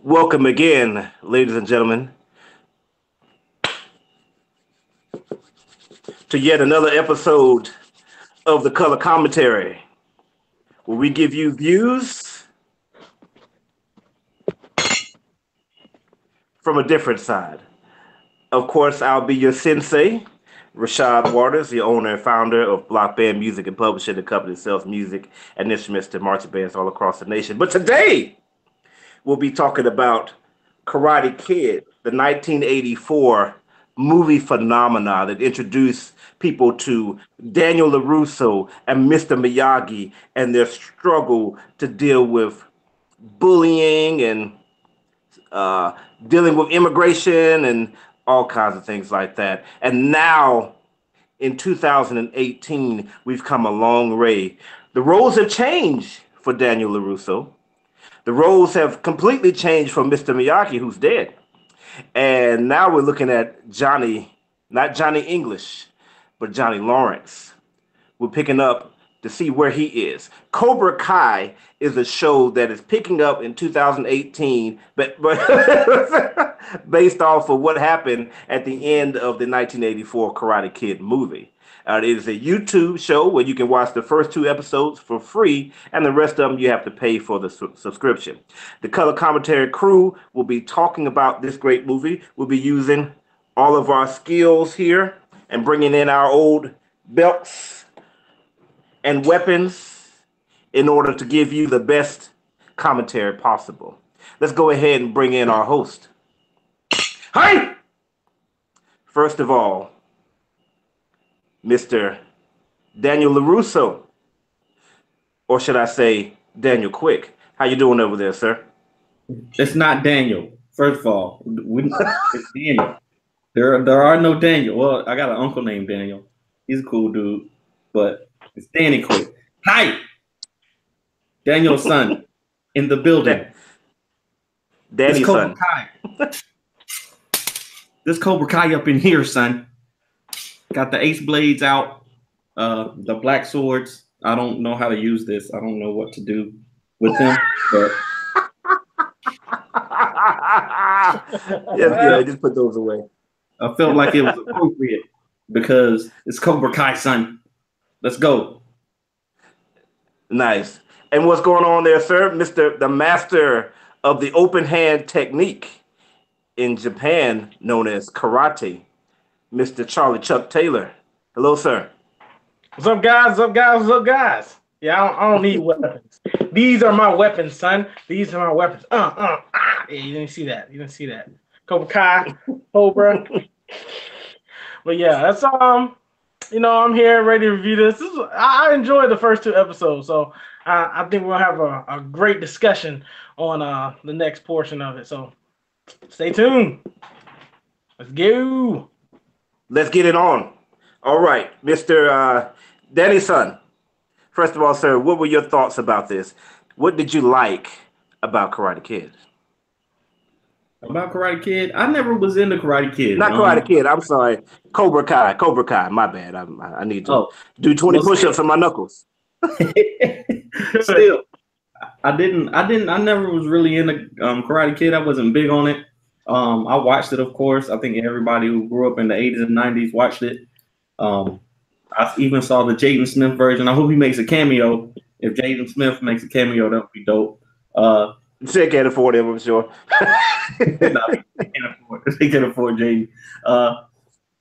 Welcome again, ladies and gentlemen, to yet another episode of the Color Commentary, where we give you views from a different side. Of course, I'll be your sensei, Rashad Waters, the owner and founder of Block Band Music and Publishing, the company that sells music and instruments to marching bands all across the nation. But today, we'll be talking about Karate Kid, the 1984 movie phenomena that introduced people to Daniel LaRusso and Mr. Miyagi and their struggle to deal with bullying and dealing with immigration and all kinds of things like that. And now, in 2018, we've come a long way. The roles have changed for Daniel LaRusso. The roles have completely changed from Mr. Miyagi, who's dead. And now we're looking at Johnny, not Johnny English, but Johnny Lawrence. We're picking up to see where he is. Cobra Kai is a show that is picking up in 2018, but based off of what happened at the end of the 1984 Karate Kid movie. It is a YouTube show where you can watch the first 2 episodes for free, and the rest of them you have to pay for the subscription. The Color Commentary crew will be talking about this great movie. We'll be using all of our skills here and bringing in our old belts and weapons in order to give you the best commentary possible. Let's go ahead and bring in our host. Hi! First of all, Mr. Daniel LaRusso, or should I say Daniel Quick. How you doing over there, sir? It's not Daniel. First of all, it's Daniel. There are no Daniel. Well, I got an uncle named Daniel. He's a cool dude, but it's Danny Quick. Hi, Daniel's son in the building. Danny's son. This Cobra Kai up in here, son. Got the ace blades out, the black swords. I don't know how to use this. I don't know what to do with them. But yeah, just put those away. I felt like it was appropriate because it's Cobra Kai, son. Let's go. Nice. And what's going on there, sir? The master of the open hand technique in Japan, known as karate, Mr. Charlie Chuck Taylor. Hello, sir. What's up, guys? What's up, guys? What's up, guys? Yeah, I don't need weapons. These are my weapons, son. These are my weapons. Yeah, you didn't see that. You didn't see that. Cobra Kai, Cobra. But yeah, that's I'm here ready to review this. I enjoyed the first 2 episodes, so I think we'll have a great discussion on the next portion of it. So stay tuned. Let's go. Let's get it on. All right, Mr. Danny's son. First of all, sir, what were your thoughts about this? What did you like about Karate Kid? About Karate Kid? I never was into Karate Kid. Not Karate Kid. I'm sorry. Cobra Kai. Cobra Kai. My bad. I need to do 20 push-ups on my knuckles. Still, I never was really into Karate Kid. I wasn't big on it. I watched it, of course. I think everybody who grew up in the 80s and 90s watched it. I even saw the Jaden Smith version. I hope he makes a cameo. If Jaden Smith makes a cameo, that would be dope. They can't afford him, I'm sure. They can't afford Jaden.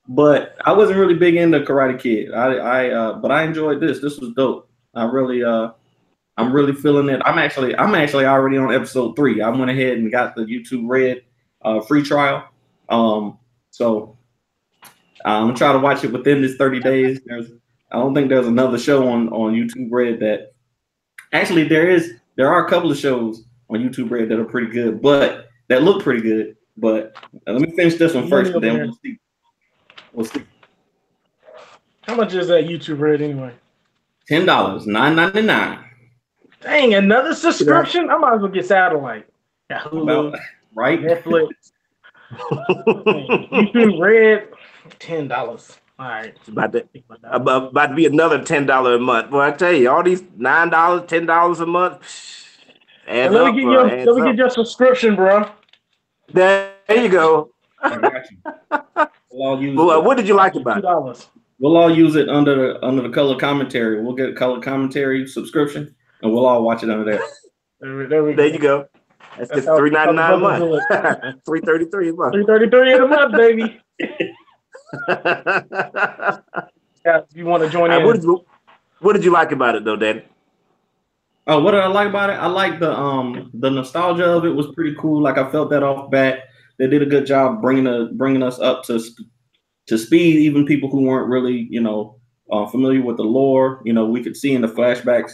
But I wasn't really big into Karate Kid. But I enjoyed this. This was dope. I'm really feeling it. I'm actually already on episode 3. I went ahead and got the YouTube Red free trial. So I'm gonna try to watch it within this 30 days. I don't think there's another show on YouTube Red that actually there are a couple of shows on YouTube Red that are pretty good, but that look pretty good. But let me finish this one first, and then we'll see. We'll see. How much is that YouTube Red anyway? $10, $9.99. Dang, another subscription? I might as well get satellite. Yeah, Hulu, right? Netflix. YouTube Red, $10. All right. It's about to be another $10 a month. Boy, I tell you, all these $9, $10 a month. Hands let me up, get bro. your Hands up. subscription, bro. There you go. I got you. We'll all use Well, it. what did you like about it? $2. We'll all use it under the color commentary. We'll get a color commentary subscription, and we'll all watch it under there. There we There go. you go. That's That's just how $3.99 a brothers do it. month. $3.33 a month. $3.33 in a month, baby. Yeah, if you want to join in. What did you like about it though, Danny? Oh, what did I like about it? I like the nostalgia of it was pretty cool. Like I felt that off bat. They did a good job bringing us up to speed. Even people who weren't really familiar with the lore, we could see in the flashbacks.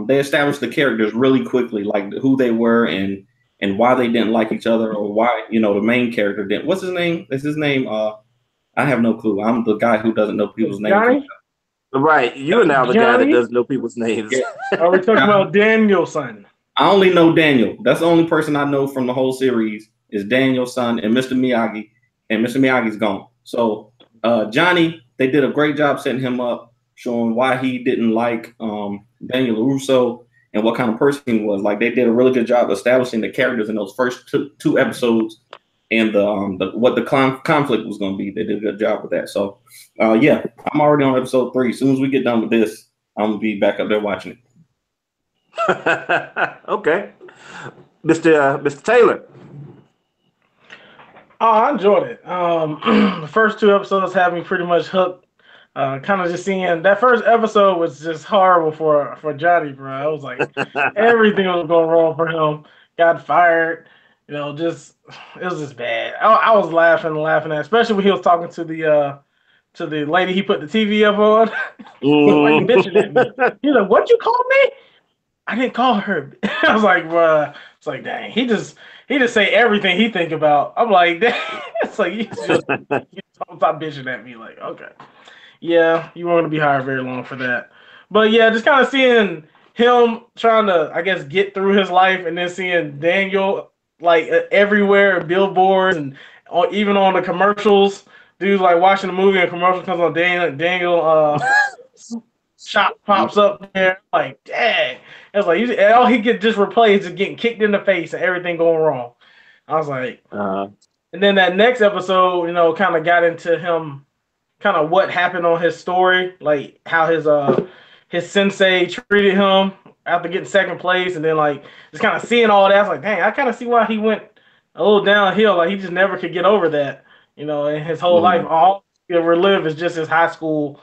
They established the characters really quickly, like who they were and why they didn't like each other, or why the main character didn't. What's his name? Is his name? I have no clue. I'm the guy who doesn't know people's names. Johnny? Right, you are now the guy that doesn't know people's names. Yeah. Are we talking about Daniel's son? I only know Daniel. That's the only person I know from the whole series is Daniel's son and Mr. Miyagi, and Mr. Miyagi's gone. So Johnny, they did a great job setting him up, showing why he didn't like Daniel LaRusso and what kind of person he was. Like they did a really good job establishing the characters in those first two episodes and what the conflict was going to be. They did a good job with that. So yeah, I'm already on episode 3. As soon as we get done with this, I'm gonna be back up there watching it. Okay, Mr. Taylor. Oh, I enjoyed it. The first 2 episodes had me pretty much hooked. Kind of just seeing that first episode was just horrible for Johnny, bro. It was like everything was going wrong for him. Got fired. It was just bad. I was laughing at, especially when he was talking to the lady he put the TV up on. Why you bitching at me? He's like, "What you call me?" I didn't call her. I was like, bruh. It's like, dang. He just say everything he think about. I'm like, dang. It's like you stop bitching at me. Like, okay, yeah, you weren't gonna be hired very long for that. But yeah, just kind of seeing him trying to, I guess, get through his life, and then seeing Daniel like everywhere, billboards, and even on the commercials. Dude's like watching the movie and commercial comes on. Daniel shop pops up there. Like, dang. It's like all he could just replace is getting kicked in the face and everything going wrong. I was like, and then that next episode, kind of got into him, kind of what happened on his story, like how his sensei treated him after getting second place, and then like just kind of seeing all that. I was like, dang, I kind of see why he went a little downhill. Like he just never could get over that, in his whole life. All he ever lived is just his high school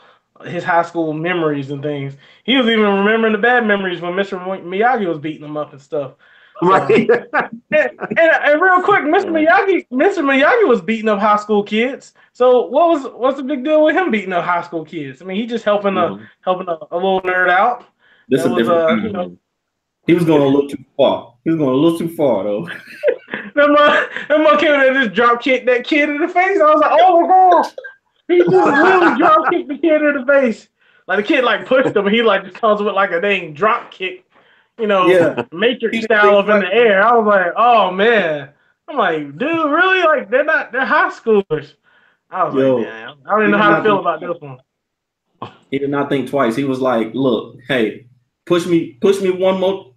memories and things. He was even remembering the bad memories when Mr. Miyagi was beating him up and stuff. Right. And real quick, Mr. Miyagi was beating up high school kids. So what's the big deal with him beating up high school kids? I mean, he just helping a little nerd out. This is different. He was going a little too far. He was going a little too far though. that mother came in and just drop kicked that kid in the face. I was like, oh my god. He just really drop kicked the kid in the face. Like the kid like pushed him, and he like just comes with like a dang drop kick, Matrix style up in the air. I was like, oh man. I'm like, dude, really? Like they're high schoolers. I was like, damn, I don't even know how to feel about this one. He did not think twice. He was like, look, hey, push me one more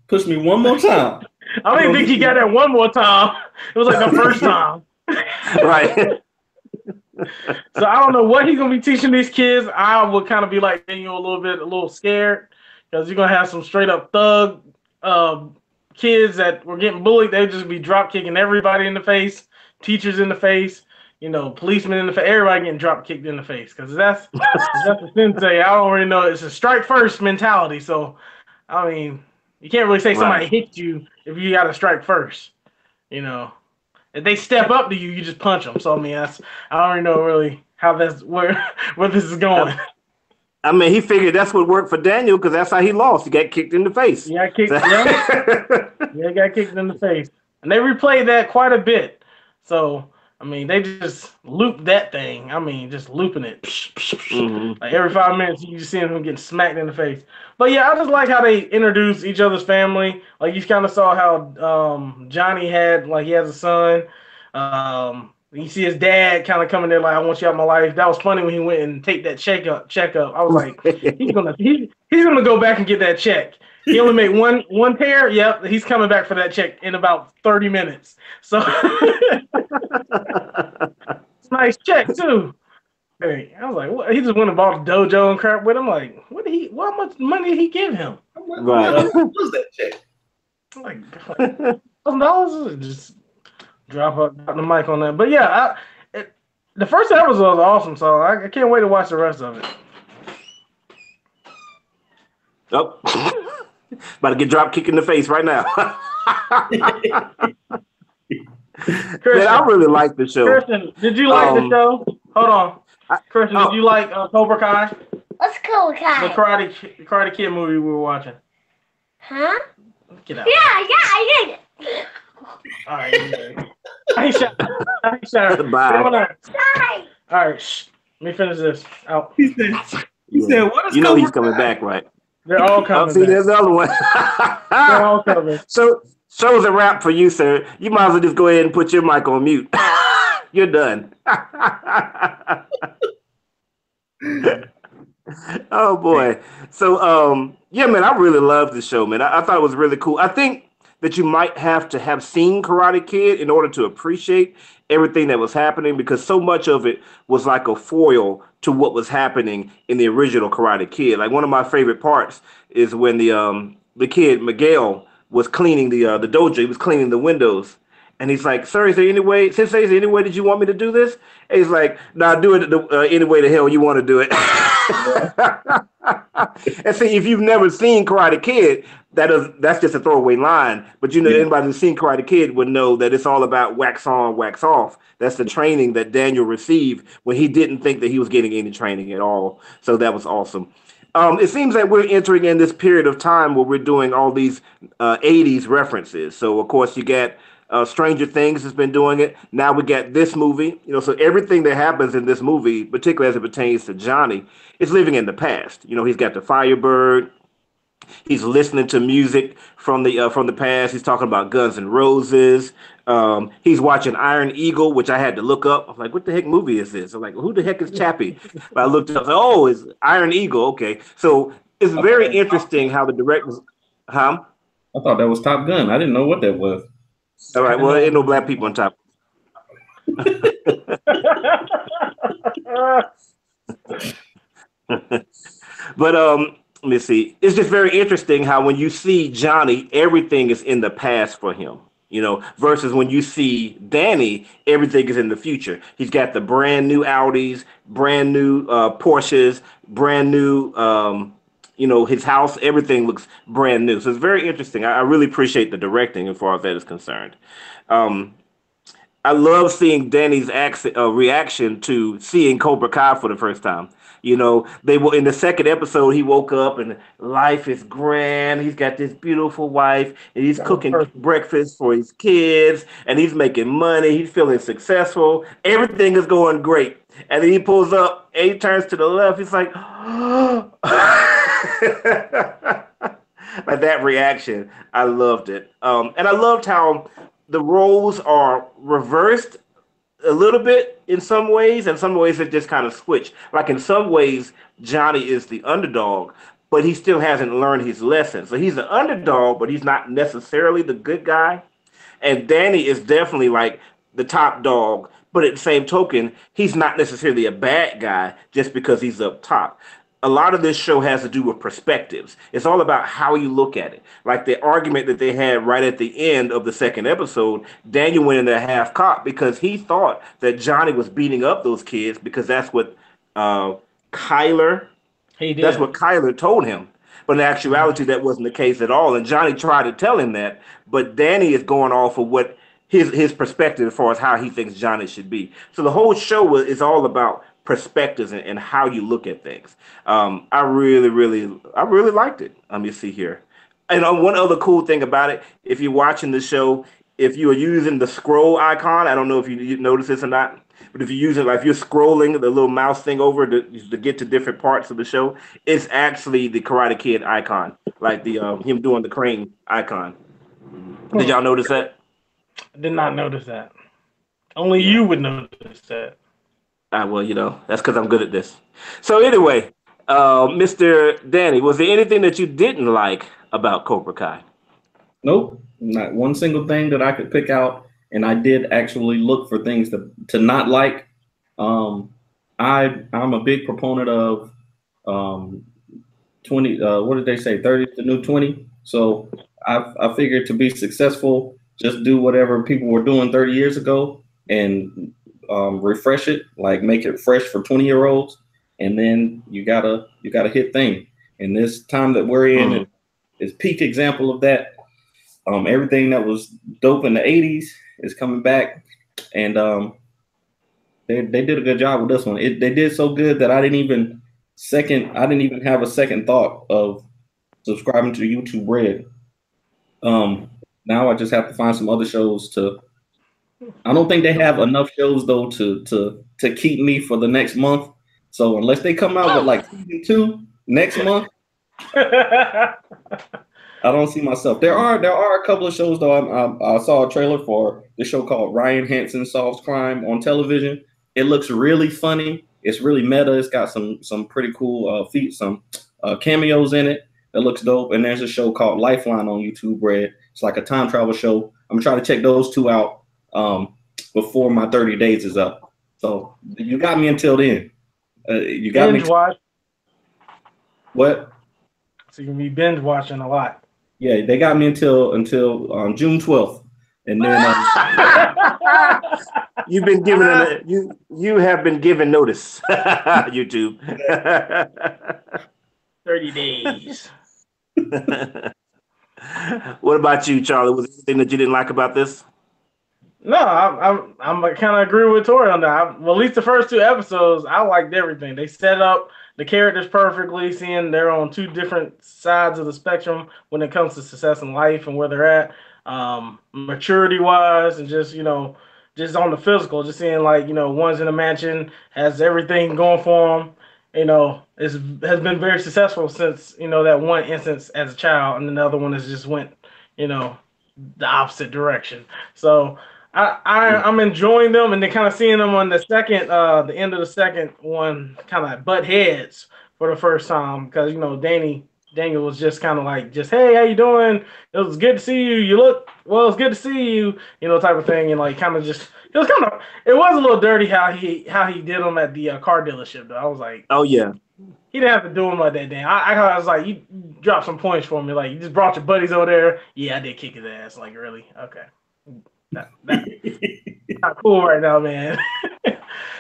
time. I don't even think he got that one more time. It was like the first time. Right. So I don't know what he's gonna be teaching these kids. I would kind of be like Daniel a little scared, because you're gonna have some straight up thug kids that were getting bullied. They'd just be drop kicking everybody in the face, teachers in the face, policemen in the face, everybody getting drop kicked in the face. Because that's the sensei. I don't really know. It's a strike first mentality. So I mean, you can't really say somebody hit you if you got to strike first. If they step up to you, you just punch them. So I mean, I don't really know really how that's where this is going. I mean, he figured that's what worked for Daniel, because that's how he lost. He got kicked in the face. He got kicked. Yeah, he got kicked in the face, and they replayed that quite a bit. So I mean, they just looped that thing. I mean, just looping it. Like every 5 minutes, you just see him getting smacked in the face. But yeah, I just like how they introduced each other's family. Like you kind of saw how Johnny he has a son. You see his dad kind of coming there like, I want you out of my life. That was funny when he went and take that checkup. I was like, he's gonna go back and get that check. He only made one pair. Yep, he's coming back for that check in about 30 minutes. So nice check too. Hey, I was like, what? He just went and bought a dojo and crap with him. Like, what much money did he give him? Right. What was that check? I'm like $1,000. Just drop the mic on that. But yeah, the first episode was awesome, so I can't wait to watch the rest of it. Oh, about to get drop kicked in the face right now. Man, I really like the show. Christian, did you like the show? Hold on. Christian, did you like Cobra Kai? What's Cobra Kai? The Karate Kid movie we were watching. Huh? Get out. Yeah, I did. All right. I ain't shot. Bye. Sorry. All right. Shh. Let me finish this. Out. He said, what is you know Cobra he's coming Kai? back, right? They're all coming. See, back. there's the other one. They're all coming. So, show's a wrap for you, sir. You might as well just go ahead and put your mic on mute. You're done. Oh boy. So yeah, man, I really loved the show, man. I thought it was really cool. I think that you might have to have seen Karate Kid in order to appreciate everything that was happening, because so much of it was like a foil to what was happening in the original Karate Kid. Like, one of my favorite parts is when the kid Miguel was cleaning the dojo. He was cleaning the windows. And he's like, "Sir, is there any way, Sensei, is there any way that you want me to do this?" And he's like, "Nah, do it any way the hell you want to do it." And see, if you've never seen Karate Kid, that's just a throwaway line. But anybody who's seen Karate Kid would know that it's all about wax on, wax off. That's the training that Daniel received when he didn't think that he was getting any training at all. So that was awesome. It seems that we're entering in this period of time where we're doing all these 80s references. So, of course, you get Stranger Things has been doing it. Now we got this movie. So everything that happens in this movie, particularly as it pertains to Johnny, is living in the past. He's got the Firebird. He's listening to music from the past. He's talking about Guns N' Roses. He's watching Iron Eagle, which I had to look up. I'm like, what the heck movie is this? I'm like, who the heck is Chappie? But I looked up. Oh, it's Iron Eagle. Okay, so it's very interesting how the directors. Huh? I thought that was Top Gun. I didn't know what that was. All right. Well, ain't no black people on top. But let me see. It's just very interesting how when you see Johnny, everything is in the past for him. Versus when you see Danny, everything is in the future. He's got the brand new Audis, brand new Porsches, brand new. His house, everything looks brand new. So it's very interesting. I really appreciate the directing as far as that is concerned. I love seeing Danny's reaction to seeing Cobra Kai for the first time. They were in the second episode. He woke up and life is grand. He's got this beautiful wife, and he's cooking breakfast for his kids, and he's making money. He's feeling successful. Everything is going great. And then he pulls up, and he turns to the left. He's like, like that reaction. I loved it. And I loved how the roles are reversed a little bit in some ways, and some ways it just kind of switch. Like, in some ways, Johnny is the underdog, but he still hasn't learned his lesson. So he's the underdog, but he's not necessarily the good guy. And Danny is definitely like the top dog, but at the same token, he's not necessarily a bad guy just because he's up top. A lot of this show has to do with perspectives. It's all about how you look at it. Like the argument that they had right at the end of the second episode, Daniel went in there half cocked because he thought that Johnny was beating up those kids because that's what Kyler told him. But in actuality, that wasn't the case at all. And Johnny tried to tell him that, but Danny is going off of what his perspective as far as how he thinks Johnny should be. So the whole show is all about perspectives and how you look at things. I really liked it. Let me see here. And one other cool thing about it, if you're watching the show, if you are using the scroll icon, I don't know if you notice this or not, but if you're using, like, if you're scrolling the little mouse thing over to get to different parts of the show, it's actually the Karate Kid icon, like the him doing the crane icon. Did y'all notice that? I did not notice that. Only you would notice that. Well, that's because I'm good at this. So anyway, Mr. Danny, was there anything that you didn't like about Cobra Kai? Nope, not one single thing that I could pick out. And I did actually look for things to not like. Um, I'm a big proponent of 20. What did they say? 30 is the new 20. So I figured to be successful, just do whatever people were doing 30 years ago and refresh it, like make it fresh for 20-year-olds, and then you gotta hit thing. And this time that we're in is peak example of that. Everything that was dope in the 80s is coming back, and they did a good job with this one. They did so good that I didn't even have a second thought of subscribing to YouTube Red. Now I just have to find some other shows to. I don't think they have enough shows though to keep me for the next month. So unless they come out with like season 2 next month, I don't see myself. There are a couple of shows though. I saw a trailer for the show called Ryan Hansen Solves Crime on television. It looks really funny. It's really meta. It's got some pretty cool some cameos in it. It looks dope. And there's a show called Lifeline on YouTube Red. It's like a time travel show. I'm trying to check those 2 out before my 30 days is up. So you got me until then. You got binge me. watch. What? So you're gonna be binge watching a lot. Yeah, they got me until June 12th, and then You've been given you have been given notice, YouTube. 30 days. What about you, Charlie? Was there anything that you didn't like about this? No, I'm kind of agree with Tori on that. Well, at least the first 2 episodes, I liked everything. They set up the characters perfectly, seeing they're on 2 different sides of the spectrum when it comes to success in life and where they're at, maturity wise, and just just on the physical, just seeing like one's in a mansion, has everything going for them. Has been very successful since that one instance as a child, and then the other one has just went the opposite direction. So. I'm enjoying them, and then kind of seeing them on the end of the second one, kind of butt heads for the first time, because Daniel was just kind of like, just hey, how you doing? It was good to see you. You look well. It's good to see you. Type of thing, and like kind of just it was a little dirty how he did them at the car dealership though. I was like, oh yeah, he didn't have to do them like that. Dan, I was like, you dropped some points for me. Like you just brought your buddies over there. Yeah, I did kick his ass. Like really, okay. That's not cool right now, man.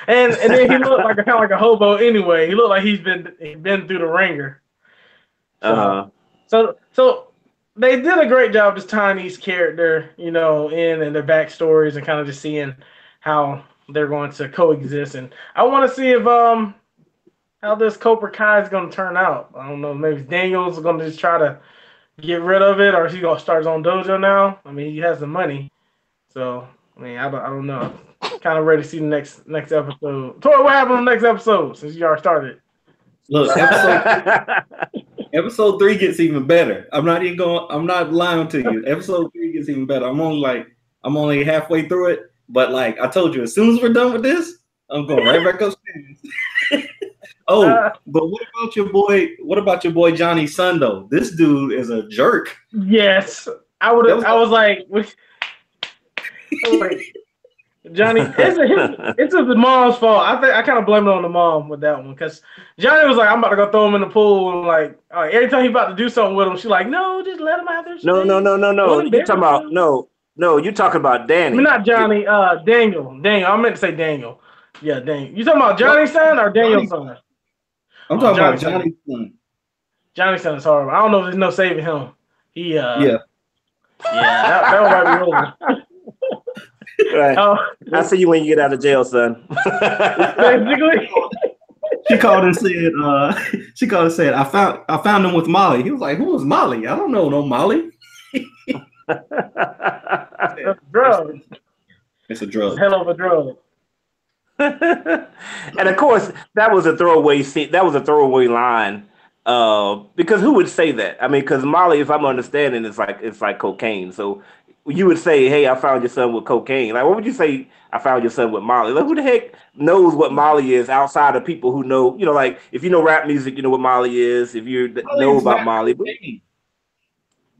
and then he looked like kind of like a hobo anyway. He looked like he's been through the ringer. So they did a great job just tying each character, in and their backstories and kind of just seeing how they're going to coexist. And I want to see if how this Cobra Kai is going to turn out. I don't know. Maybe Daniel's going to just try to get rid of it, or is he going to start his own dojo now? I mean, he has the money. So, I mean, I don't know. Kind of ready to see the next episode. Tori, what happened on the next episode since you already started? Look, episode 3 gets even better. I'm not lying to you. Episode 3 gets even better. I'm only halfway through it, but like I told you, as soon as we're done with this, I'm going right back upstairs. But what about your boy Johnny Sun though? This dude is a jerk. Yes. I was like Johnny, it's the mom's fault. I kind of blame it on the mom with that one, because Johnny was like, I'm about to go throw him in the pool, and like every time he about to do something with him, she's like, no, just let him out there. No. You talking about no? You talking about Danny? I mean, not Johnny. Daniel. I meant to say Daniel. Yeah, Daniel. You talking about Johnny's son or Daniel's son? I'm talking about Johnny's son. Johnny's son is horrible. I don't know if there's no saving him. He yeah, that one might be over. Right. I'll see you when you get out of jail, son. Basically. She called and said, I found him with Molly. He was like, who is Molly? I don't know no Molly. That's a drug. It's a drug. Hell of a drug. And of course, that was a throwaway scene. That was a throwaway line. Because who would say that? I mean, because Molly, if I'm understanding, it's like cocaine. So you would say, "Hey, I found your son with cocaine." Like, what would you say? I found your son with Molly. Like, who the heck knows what Molly is outside of people who know? You know, like if you know rap music, you know what Molly is. If you know Molly's about not Molly, but cocaine.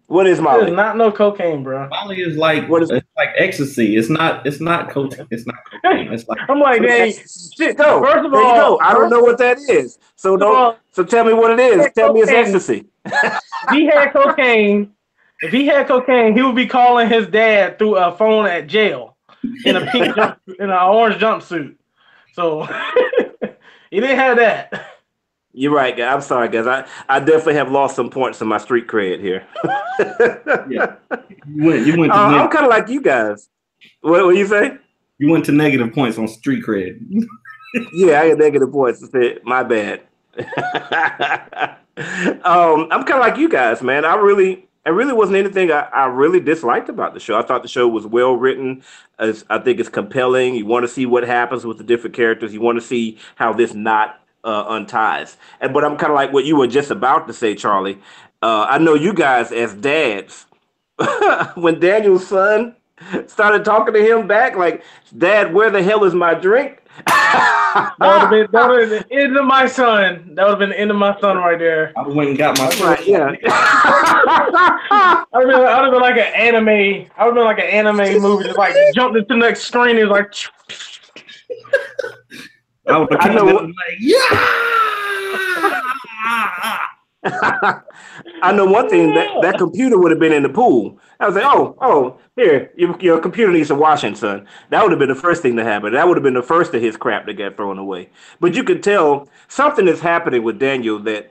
what is It is Molly? not no cocaine, bro. Molly is like What is? it's like ecstasy. It's not cocaine. It's not cocaine. It's like I'm like, hey, Shit, go. first of There you go. all, I don't know what that is. So first of don't. all, So tell me what it he is. had Tell me it's cocaine. ecstasy. If he had cocaine, he would be calling his dad through a phone at jail in a pink jump, in an orange jumpsuit. So he didn't have that. You're right, guys. I'm sorry, guys. I definitely have lost some points in my street cred here. yeah. You went to I'm kind of like you guys. What you say? you went to negative points on street cred. Yeah, I got negative points. My bad. I'm kind of like you guys, man. It really wasn't anything I really disliked about the show. I thought the show was well written. I think it's compelling. You want to see what happens with the different characters. You want to see how this knot unties. But I'm kind of like what you were just about to say, Charlie. I know you guys as dads. When Daniel's son started talking to him back, like, "Dad, where the hell is my drink?" That would have been the end of my son. That would have been the end of my son right there. I went and got my Right, yeah. I would have been like an anime. I would have been like an anime movie, just like jumped into the next screen and like. I would I know. like, yeah. I know one thing, that computer would have been in the pool. I was like, oh, here, your computer needs some washing, son. That would have been the first thing to happen. That would have been the first of his crap that got thrown away. But you could tell something is happening with Daniel that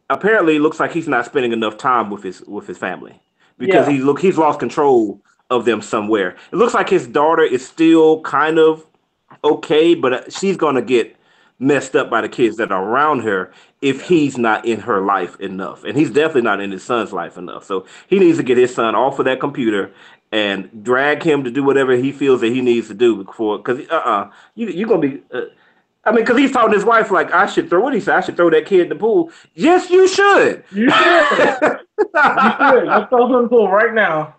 apparently looks like he's not spending enough time with his family because Yeah. he's lost control of them somewhere. It looks like his daughter is still kind of okay, but she's gonna get messed up by the kids that are around her if he's not in her life enough, and he's definitely not in his son's life enough. So he needs to get his son off of that computer and drag him to do whatever he feels that he needs to do before, because you're gonna be. I mean, because he's talking to his wife like, "I should throw," what he said, "I should throw that kid in the pool." Yes, you should. You should. You should. Let's throw him in the pool right now.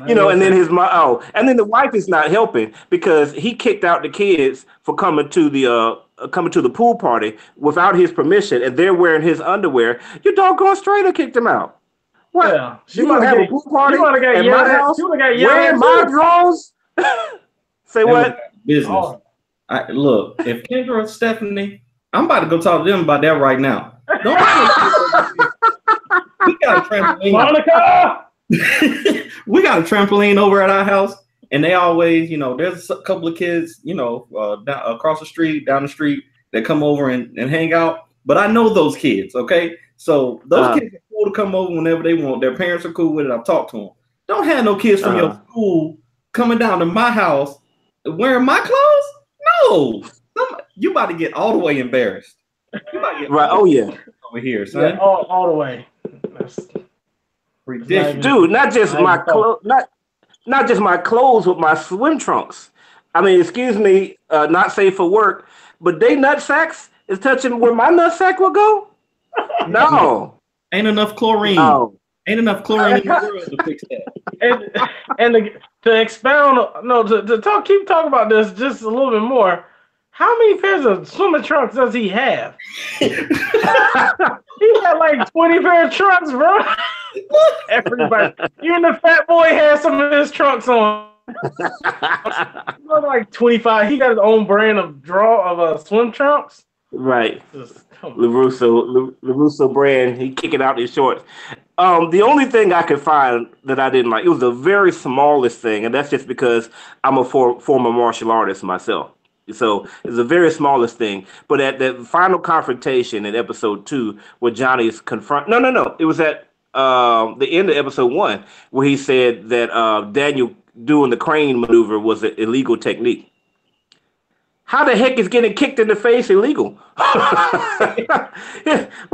You know, and then and then the wife is not helping because he kicked out the kids for coming to the pool party without his permission, and they're wearing his underwear. You doggone straight have kicked him out. What? Yeah. You gonna have a pool party She would have got at yelled my at. house She would have got yelled wearing at my too. drawers? Say what? Business. Oh. Look, if Kendra and Stephanie, I'm about to go talk to them about that right now. Don't we got a trampoline. Monica! We got a trampoline over at our house, and they always, there's a couple of kids, down, across the street, down the street, that come over and hang out. But I know those kids, okay? So those kids are cool to come over whenever they want. Their parents are cool with it. I've talked to them. Don't have no kids from your school coming down to my house wearing my clothes. No, you about to get all the way embarrassed. You about to get right? Oh yeah, over here, son. Yeah, all the way. That's ridiculous, dude. Not just my clothes, not just my clothes, with my swim trunks. I mean, excuse me, not safe for work, but they nut sacks is touching where my nut sack will go. No, ain't enough chlorine. No. Ain't enough chlorine in the world to fix that. And to expound, to keep talking about this just a little bit more. How many pairs of swimming trunks does he have? He had like 20 pair of trunks, bro. Everybody, even the fat boy has some of his trunks on. Like 25. He got his own brand of swim trunks. Right. LaRusso brand. He kicking out his shorts. The only thing I could find that I didn't like, it was the very smallest thing, and that's just because I'm a former martial artist myself. So it's the very smallest thing. But at the final confrontation in episode 2, where Johnny is no. It was at the end of episode 1, where he said that Daniel doing the crane maneuver was an illegal technique. How the heck is getting kicked in the face illegal? What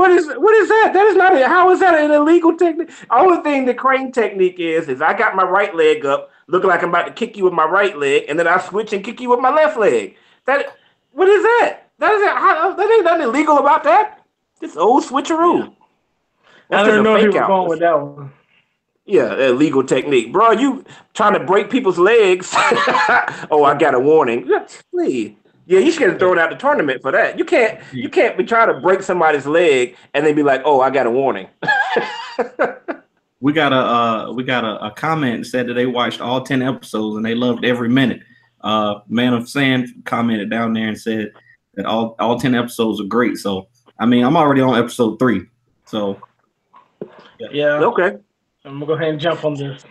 is that? That is not it. How is that an illegal technique? Only thing the crane technique is I got my right leg up, looking like I'm about to kick you with my right leg, and then I switch and kick you with my left leg. What is that? That ain't nothing illegal about that. It's old switcheroo. I That's just don't a know if he fake was out. going with that one. Yeah, illegal technique, bro. You trying to break people's legs? Oh, I got a warning. Please. Yeah, you should get thrown out the tournament for that. You can't. You can't be trying to break somebody's leg and then be like, "Oh, I got a warning." We got a comment that said that they watched all 10 episodes and they loved every minute. Man of Sand commented down there and said that all 10 episodes are great. So I mean, I'm already on episode 3. So Yeah. Okay. I'm gonna go ahead and jump on this.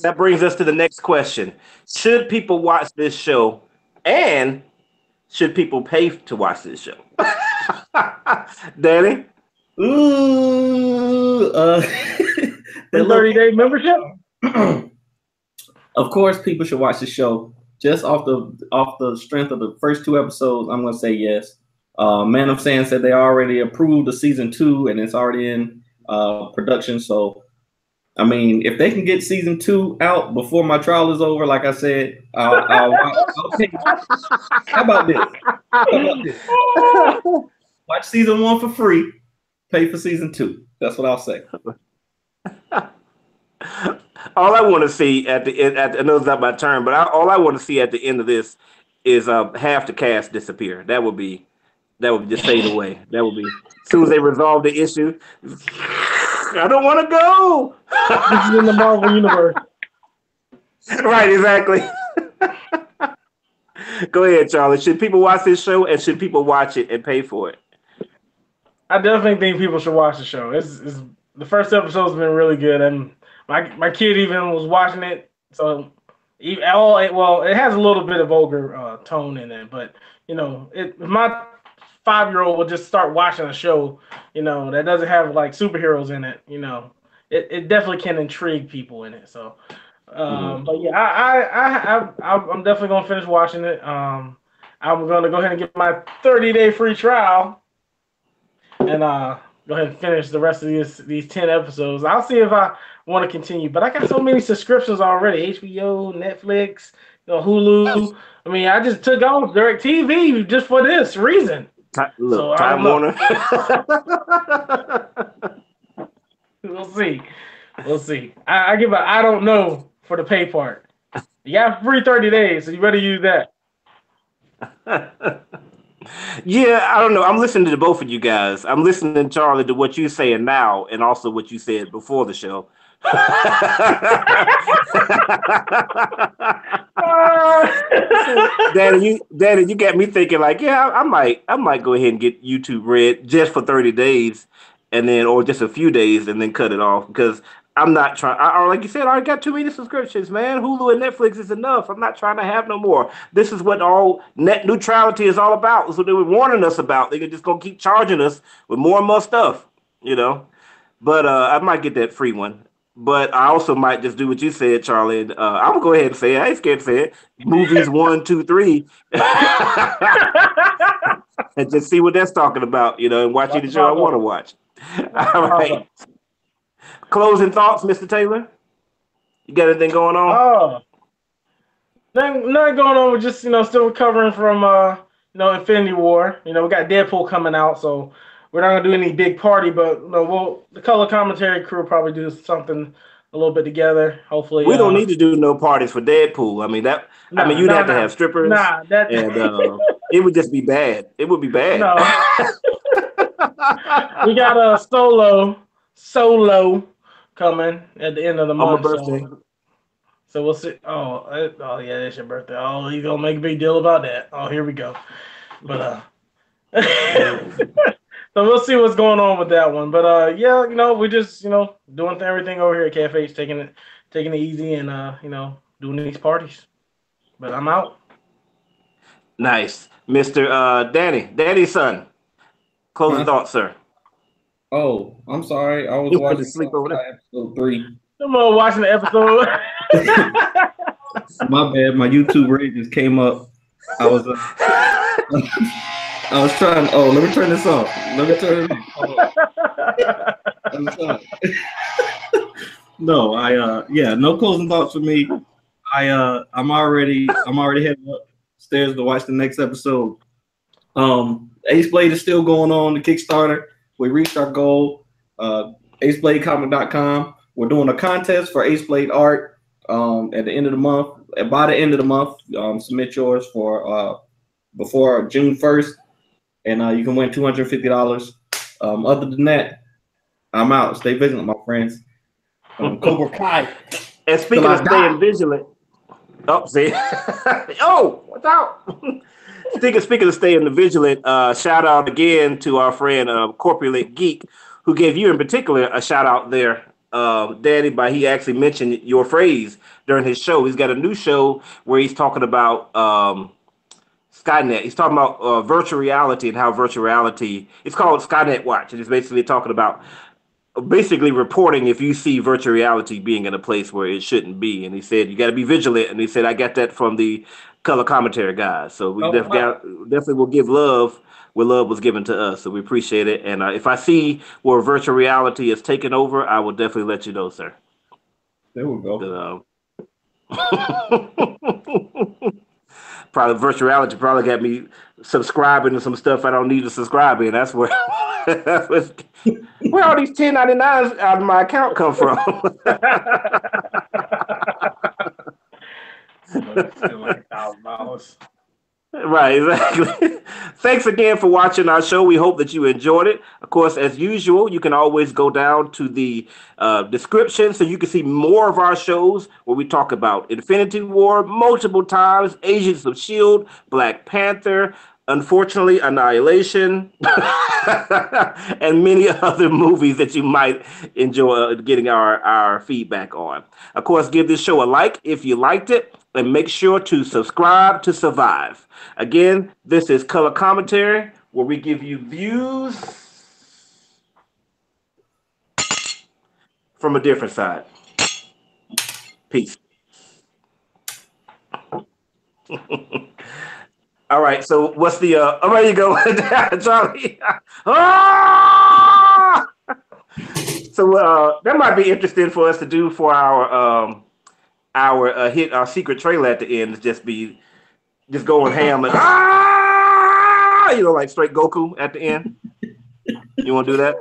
That brings us to the next question: should people watch this show, and should people pay to watch this show? Danny? ooh, The 30-day membership? Of course, people should watch the show. Just off the strength of the first 2 episodes, I'm gonna say yes. Man of Sand said they already approved the season 2 and it's already in production. So, I mean, if they can get season 2 out before my trial is over, like I said, I'll pay. How about this? Watch season 1 for free. Pay for season 2. That's what I'll say. All I want to see at the end, I know it's not my turn, but all I want to see at the end of this is half the cast disappear. That would just fade away. That would be as soon as they resolve the issue. I don't want to go. This is in the Marvel universe. Right, exactly. Go ahead, Charlie. Should people watch this show, and should people watch it and pay for it? I definitely think people should watch the show. It's the first episode's been really good, and my kid even was watching it. So, it has a little bit of vulgar tone in it, but you know, if my 5-year-old will just start watching a show, you know, that doesn't have like superheroes in it, you know, it definitely can intrigue people in it. So, but yeah, I'm definitely gonna finish watching it. I'm gonna go ahead and get my 30-day free trial, and go ahead and finish the rest of these 10 episodes. I'll see if I want to continue, but I got so many subscriptions already: HBO, Netflix, you know, Hulu. I mean, I just took off DirecTV just for this reason. Look, So, Time Warner. We'll see. We'll see. I give a I don't know for the pay part. You got free 30 days, so you better use that. Yeah, I don't know. I'm listening to both of you guys. I'm listening, Charlie, to what you're saying now, and also what you said before the show. Danny, you got me thinking like, yeah, I might go ahead and get YouTube Red just for 30 days, and then or just a few days, and then cut it off because I'm not trying. Like you said, I already got too many subscriptions, man. Hulu and Netflix is enough. I'm not trying to have no more. This is what all net neutrality is all about. That's what they were warning us about. They're just gonna keep charging us with more and more stuff, you know. But I might get that free one. But I also might just do what you said, Charlie. I'm gonna go ahead and say it. I ain't scared to say it. Movies 1, 2, 3, and just see what that's talking about, you know, and watching the show I want to watch. All right. Closing thoughts, Mr. Taylor. You got anything going on? Oh, nothing going on. We're just still recovering from Infinity War. You know, we got Deadpool coming out, so we're not gonna do any big party, but the Color Commentary crew will probably do something a little bit together. Hopefully, we don't need to do no parties for Deadpool. I mean you'd have to have strippers. Nah, and it would just be bad. It would be bad. No. We got a solo coming at the end of the month. On my birthday. So we'll see. Oh yeah, it's your birthday. Oh, he's gonna make a big deal about that. Oh, here we go. But so we'll see what's going on with that one. But yeah, we're just doing everything over here at KFH, taking it easy, and doing these parties. But I'm out. Nice, Mr. Danny's son. Closing thoughts, sir. Oh, I'm sorry. I was You went watching to sleep over there. episode 3. I'm watching the episode. My bad. My YouTube rate just came up. I was trying. Oh, let me turn this off. Let me turn it off. No, no closing thoughts for me. I'm already heading upstairs to watch the next episode. Ace Blade is still going on the Kickstarter. We reached our goal. AceBladeComic.com. We're doing a contest for Ace Blade art at the end of the month. By the end of the month, submit yours for before June 1st, and you can win $250. Other than that, I'm out. Stay vigilant, my friends. Cobra Kai. And speaking of staying vigilant, oh, see, oh, watch out. Speaking of staying vigilant, shout out again to our friend Corpulent Geek, who gave you in particular a shout out there, Daddy. By he actually mentioned your phrase during his show. He's got a new show where he's talking about Skynet. He's talking about virtual reality and how virtual reality. It's called Skynet Watch, and it's basically talking about basically reporting if you see virtual reality being in a place where it shouldn't be. And he said you got to be vigilant. And he said I got that from the Color Commentary guys. So we definitely will give love where love was given to us. So we appreciate it. And if I see where virtual reality is taking over, I will definitely let you know, sir. There we go. Probably virtual reality probably got me subscribing to some stuff I don't need to subscribe in. That's where where all these 1099s out of my account come from. Like $1,000. Right, exactly. Thanks again for watching our show. We hope that you enjoyed it. Of course, as usual, you can always go down to the description so you can see more of our shows where we talk about Infinity War multiple times, Agents of S.H.I.E.L.D., Black Panther, unfortunately, Annihilation, and many other movies that you might enjoy getting our feedback on. Of course, give this show a like if you liked it, and make sure to subscribe to survive. Again, this is Color Commentary, where we give you views from a different side. Peace. All right, so what's the oh, there you go, Charlie. Ah! So that might be interesting for us to do for our secret trailer at the end. Is just going ham and like straight Goku at the end. You want to do that?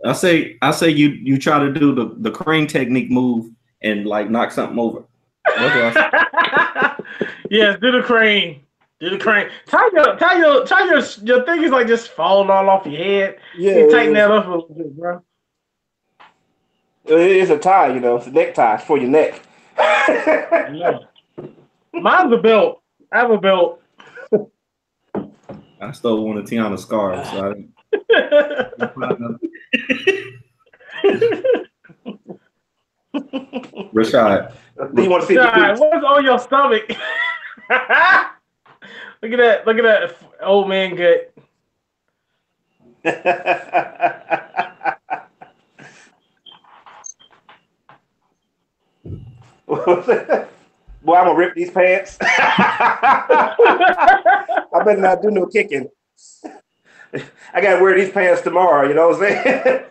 I say you try to do the crane technique move and like knock something over. That's what I say. Yes, do the crane. Do the crane. Tie your thing is like just falling all off your head. Yeah, you tighten that up a little bit, bro. It's a tie, it's a necktie for your neck. Yeah. Mine's a belt. I have a belt. I stole one of Tiana's scarves. So I didn't... Rashad. Do you want to see Rashad, what's on your stomach? Look at that old man gut. Boy, I'm gonna rip these pants. I better not do no kicking. I gotta wear these pants tomorrow, you know what I'm saying?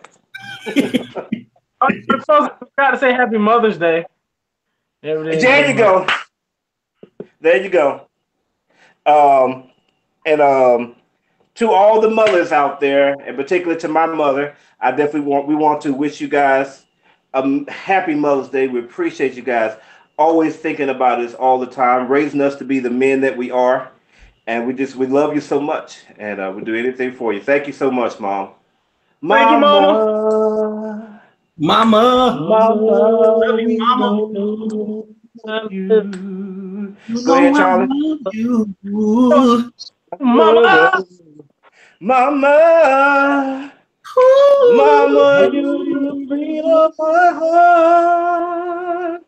I'm supposed to say Happy Mother's Day. There you go. There you go. To all the mothers out there, and particularly to my mother, we want to wish you guys a happy Mother's Day. We appreciate you guys always thinking about us all the time, raising us to be the men that we are. And we love you so much, and we'll do anything for you. Thank you so much, Mom. Thank you, Mama. Mama. Love you, Mama. Go ahead, Charlie. Mama. Mama. Mama, you bring up my heart.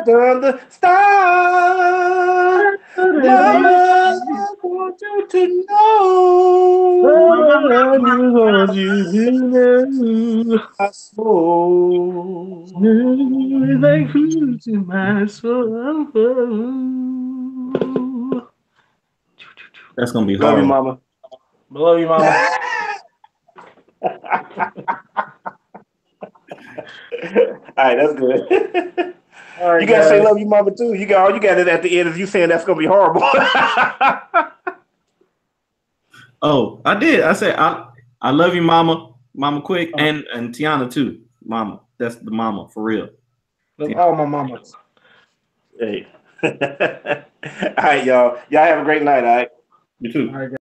The star. Mama, I want you to know. My soul. Like food to my soul. That's gonna be hard. Love you, Mama. Love you, Mama. All right, that's good. All right, you gotta guys. say love you, Mama, too. You got it at the end of you saying that's gonna be horrible. Oh, I did. I said I love you, Mama. Mama Quick, and Tiana too. Mama, that's the mama for real. Love all my mamas. Hey. All right, y'all. Y'all have a great night, all right? You too. All right, guys.